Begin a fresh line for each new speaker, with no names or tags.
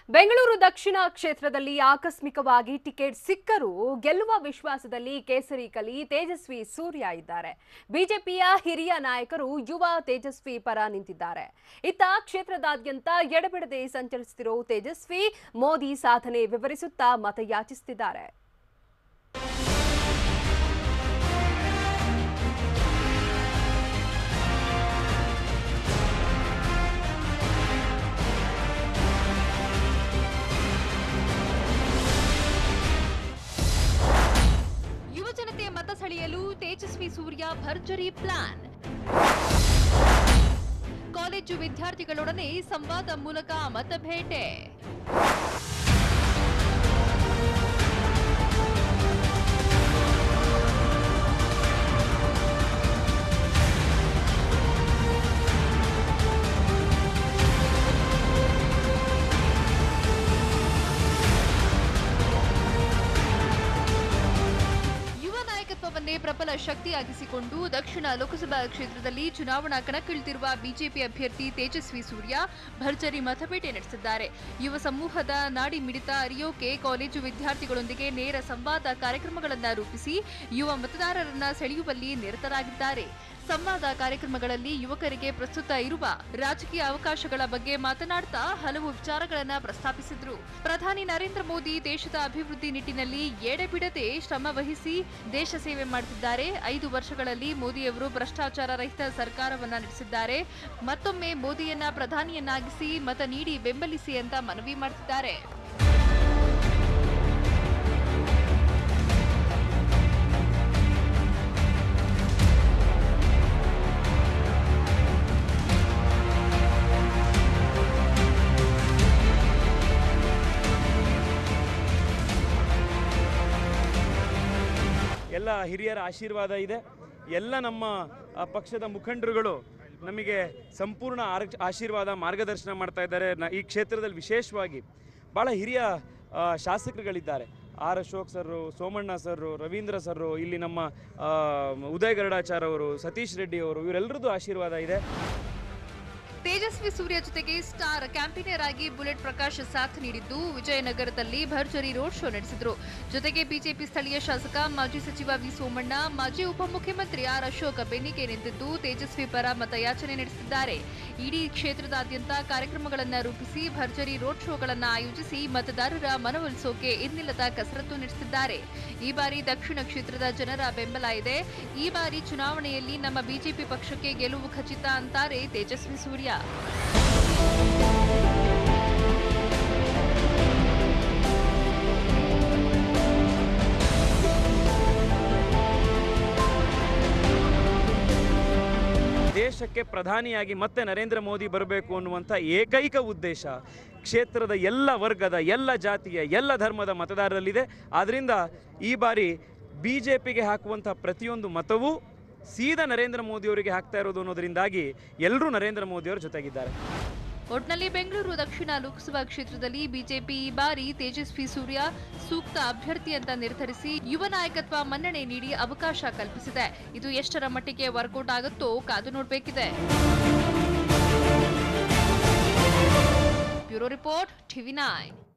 ಬೆಂಗಳೂರು ದಕ್ಷಿಣ ಕ್ಷೇತ್ರದಲ್ಲಿ ಆಕಸ್ಮಿಕವಾಗಿ ಟಿಕೆಟ್ ಸಿಕ್ಕರೂ ಗೆಲ್ಲುವ ವಿಶ್ವಾಸದಲ್ಲಿ ಕೇಸರಿ ಕಲಿ ತೇಜಸ್ವಿ ಸೂರ್ಯ ಇದ್ದಾರೆ. ಬಿಜೆಪಿಯ ಹಿರಿಯ ನಾಯಕರು ಯುವ ತೇಜಸ್ವಿ ಪರ ನಿಂತಿದ್ದಾರೆ. ಇತ್ತ ಕ್ಷೇತ್ರದಾದ್ಯಂತ ಎಡಬಿಡದೆ ಸಂಚರಿಸುತ್ತಿರೋ ತೇಜಸ್ವಿ ಮೋದಿ ಸಾಧನೆ ವಿವರಿಸುತ್ತಾ ಮತಯಾಚಿಸುತ್ತಿದ್ದಾರೆ.
ಯುವಜನತೆ ಮತ ಸೆಳೆಯಲು ತೇಜಸ್ವಿ ಸೂರ್ಯ ಭರ್ಜರಿ ಪ್ಲಾನ್. ಕಾಲೇಜು ವಿದ್ಯಾರ್ಥಿಗಳೊಡನೆ ಸಂವಾದ ಮೂಲಕ ಮತಬೇಟೆ. ಪ್ರಬಲ ಶಕ್ತಿಯಾಗಿಸಿಕೊಂಡು ದಕ್ಷಿಣ ಲೋಕಸಭಾ ಕ್ಷೇತ್ರದಲ್ಲಿ ಚುನಾವಣಾ ಕಣಕ್ಕಿಳಿದಿರುವ ಬಿಜೆಪಿ ಅಭ್ಯರ್ಥಿ ತೇಜಸ್ವಿ ಸೂರ್ಯ ಭರ್ಜರಿ ಮತಬೇಟೆ ನಡೆಸಿದ್ದಾರೆ. ಯುವ ಸಮೂಹದ ನಾಡಿ ಮಿಡಿತ ಅರಿಯೋಕೆ ಕಾಲೇಜು ವಿದ್ಯಾರ್ಥಿಗಳೊಂದಿಗೆ ನೇರ ಸಂವಾದ ಕಾರ್ಯಕ್ರಮಗಳನ್ನು ರೂಪಿಸಿ ಯುವ ಮತದಾರರನ್ನ ಸೆಳೆಯುವಲ್ಲಿ ನಿರತರಾಗಿದ್ದಾರೆ. ಸಂವಾದ ಕಾರ್ಯಕ್ರಮಗಳಲ್ಲಿ ಯುವಕರಿಗೆ ಪ್ರಸ್ತುತ ಇರುವ ರಾಜಕೀಯ ಅವಕಾಶಗಳ ಬಗ್ಗೆ ಮಾತನಾಡ್ತಾ ಹಲವು ವಿಚಾರಗಳನ್ನು ಪ್ರಸ್ತಾಪಿಸಿದ್ರು. ಪ್ರಧಾನಿ ನರೇಂದ್ರ ಮೋದಿ ದೇಶದ ಅಭಿವೃದ್ಧಿ ನಿಟ್ಟಿನಲ್ಲಿ ಎಡೆಬಿಡದೆ ಶ್ರಮ ವಹಿಸಿ ದೇಶ ಸೇವೆ ಮಾಡುತ್ತಿದ್ದಾರೆ. 5 ವರ್ಷಗಳಲ್ಲಿ ಮೋದಿಯವರು ಭ್ರಷ್ಟಾಚಾರ ರಹಿತ ಸರ್ಕಾರವನ್ನ ನಡೆಸಿದ್ದಾರೆ. ಮತ್ತೊಮ್ಮೆ ಮೋದಿಯನ್ನ ಪ್ರಧಾನಿಯನ್ನಾಗಿಸಿ ಮತ ನೀಡಿ ಬೆಂಬಲಿಸಿ ಅಂತ ಮನವಿ ಮಾಡುತ್ತಿದ್ದಾರೆ.
ಎಲ್ಲ ಹಿರಿಯರ ಆಶೀರ್ವಾದ ಇದೆ. ಎಲ್ಲ ನಮ್ಮ ಪಕ್ಷದ ಮುಖಂಡರುಗಳು ನಮಗೆ ಸಂಪೂರ್ಣ ಆಶೀರ್ವಾದ ಮಾರ್ಗದರ್ಶನ ಮಾಡ್ತಾ ಇದ್ದಾರೆ. ಈ ಕ್ಷೇತ್ರದಲ್ಲಿ ವಿಶೇಷವಾಗಿ ಭಾಳ ಹಿರಿಯ ಶಾಸಕರುಗಳಿದ್ದಾರೆ. R Ashok sir, Somanna sir, Ravindra sir, ಇಲ್ಲಿ ನಮ್ಮ ಉದಯ್ ಗರುಡಾಚಾರ್ ಅವರು, ಸತೀಶ್ ರೆಡ್ಡಿ ಅವರು, ಇವರೆಲ್ಲರದ್ದು ಆಶೀರ್ವಾದ ಇದೆ.
ತೇಜಸ್ವಿ ಸೂರ್ಯ ಜೊತೆಗೆ ಸ್ಟಾರ್ ಕ್ಯಾಂಪೇನರ್ ಆಗಿ ಬುಲೆಟ್ ಪ್ರಕಾಶ್ ಸಾಥ್ ನೀಡಿದ್ದು ವಿಜಯನಗರದಲ್ಲಿ ಭರ್ಜರಿ ರೋಡ್ ಶೋ ನಡೆಸಿದರು. ಜೊತೆಗೆ ಬಿಜೆಪಿ ಸ್ಥಳೀಯ ಶಾಸಕ ಮಾಜಿ ಸಚಿವ ವಿ ಸೋಮಣ್ಣ, ಮಾಜಿ ಉಪಮುಖ್ಯಮಂತ್ರಿ ಆರ್ ಅಶೋಕ್ ಬೆನ್ನಿಗೆ ನಿಂತಿದ್ದು ತೇಜಸ್ವಿ ಪರ ಮತಯಾಚನೆ ನಡೆಸಿದ್ದಾರೆ. ಇಡೀ ಕ್ಷೇತ್ರದಾದ್ಯಂತ ಕಾರ್ಯಕ್ರಮಗಳನ್ನು ರೂಪಿಸಿ ಭರ್ಜರಿ ರೋಡ್ ಶೋಗಳನ್ನು ಆಯೋಜಿಸಿ ಮತದಾರರ ಮನವೊಲಿಸೋಕೆ ಇನ್ನಿಲ್ಲದ ಕಸರತ್ತು ನಡೆಸಿದ್ದಾರೆ. ಈ ಬಾರಿ ದಕ್ಷಿಣ ಕ್ಷೇತ್ರದ ಜನರ ಬೆಂಬಲ ಇದೆ. ಈ ಬಾರಿ ಚುನಾವಣೆಯಲ್ಲಿ ನಮ್ಮ ಬಿಜೆಪಿ ಪಕ್ಷಕ್ಕೆ ಗೆಲುವು ಖಚಿತ ಅಂತಾರೆ ತೇಜಸ್ವಿ ಸೂರ್ಯ.
ದೇಶಕ್ಕೆ ಪ್ರಧಾನಿಯಾಗಿ ಮತ್ತೆ ನರೇಂದ್ರ ಮೋದಿ ಬರಬೇಕು ಅನ್ನುವಂಥ ಏಕೈಕ ಉದ್ದೇಶ ಕ್ಷೇತ್ರದ ಎಲ್ಲ ವರ್ಗದ, ಎಲ್ಲ ಜಾತಿಯ, ಎಲ್ಲ ಧರ್ಮದ ಮತದಾರರಲ್ಲಿದೆ. ಆದ್ದರಿಂದ ಈ ಬಾರಿ ಬಿಜೆಪಿಗೆ ಹಾಕುವಂಥ ಪ್ರತಿಯೊಂದು ಮತವೂ ಸೀದಾ ನರೇಂದ್ರ ಮೋದಿಯವರಿಗೆ ಹಾಕ್ತಾ ಇರೋದು ಅನ್ನೋದರಿಂದಾಗಿ ಎಲ್ಲರೂ ನರೇಂದ್ರ ಮೋದಿಯವರ ಜೊತೆಗಿದ್ದಾರೆ.
ಒಟ್ನಲ್ಲಿ ಬೆಂಗಳೂರು ದಕ್ಷಿಣ ಲೋಕಸಭಾ ಕ್ಷೇತ್ರದಲ್ಲಿ ಬಿಜೆಪಿ ಈ ಬಾರಿ ತೇಜಸ್ವಿ ಸೂರ್ಯ ಸೂಕ್ತ ಅಭ್ಯರ್ಥಿ ಅಂತ ನಿರ್ಧರಿಸಿ ಯುವ ನಾಯಕತ್ವ ಮನ್ನಣೆ ನೀಡಿ ಅವಕಾಶ ಕಲ್ಪಿಸಿದೆ. ಇದು ಎಷ್ಟರ ಮಟ್ಟಿಗೆ ವರ್ಕೌಟ್ ಆಗುತ್ತೋ ಕಾದು ನೋಡಬೇಕಿದೆ. Bureau report, TV9.